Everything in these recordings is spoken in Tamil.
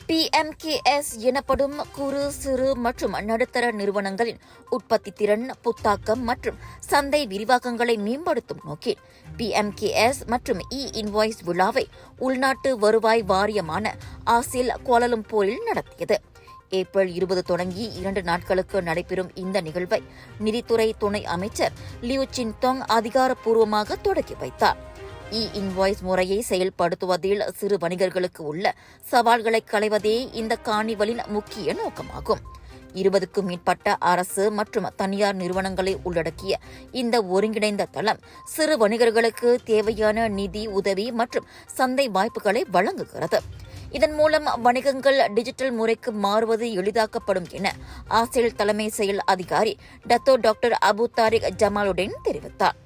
PMKS எனப்படும் குறு, சிறு மற்றும் நடுத்தர நிறுவனங்களின் உற்பத்தி திறன், புத்தாக்கம் மற்றும் சந்தை விரிவாக்கங்களை மேம்படுத்தும் நோக்கில் PMKS மற்றும் இன்வாய்ஸ் விழாவை உள்நாட்டு வருவாய் வாரியமான ஆசில் கோலாலம்பூரில் நடத்தியது. ஏப்ரல் 20 தொடங்கி 2 நாட்களுக்கு நடைபெறும் இந்த நிகழ்வை நிதித்துறை துணை அமைச்சர் லியூ சின்தோங் அதிகாரப்பூர்வமாக தொடங்கி வைத்தார். இன்வாய்ஸ் முறையை செயல்படுத்துவதில் சிறு வணிகர்களுக்கு உள்ள சவால்களை களைவதே இந்த கார்னிவலின் முக்கிய நோக்கமாகும். 20க்கும் மேற்பட்ட அரசு மற்றும் தனியார் நிறுவனங்களை உள்ளடக்கிய இந்த ஒருங்கிணைந்த தளம் சிறு வணிகர்களுக்கு தேவையான நிதி உதவி மற்றும் சந்தை வாய்ப்புகளை வழங்குகிறது. இதன் மூலம் வணிகங்கள் டிஜிட்டல் முறைக்கு மாறுவது எளிதாக்கப்படும் என ஆசில் தலைமை செயல் அதிகாரி டாக்டர் அபு தாரிக் ஜமாலுடன் தெரிவித்தார்.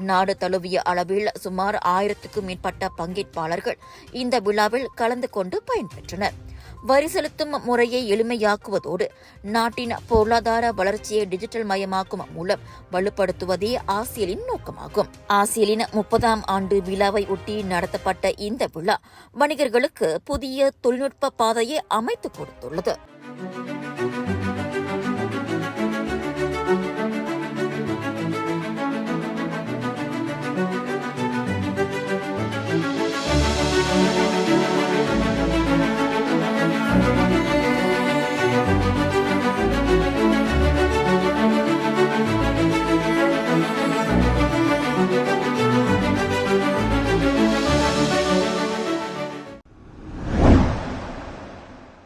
நாடு தழுவிய அளவில் சுமார் 1000க்கும் மேற்பட்ட பங்கேற்பாளர்கள் இந்த விழாவில் கலந்து கொண்டு பயன்பெற்றனர். வரி செலுத்தும் முறையை எளிமையாக்குவதோடு நாட்டின் பொருளாதார வளர்ச்சியை டிஜிட்டல் மயமாக்கும் மூலம் வலுப்படுத்துவதே ஆசியலின் நோக்கமாகும். ஆசியலின் 30ஆம் ஆண்டு விழாவை ஒட்டி நடத்தப்பட்ட இந்த விழா வணிகர்களுக்கு புதிய தொழில்நுட்ப பாதையை அமைத்துக் கொடுத்துள்ளது.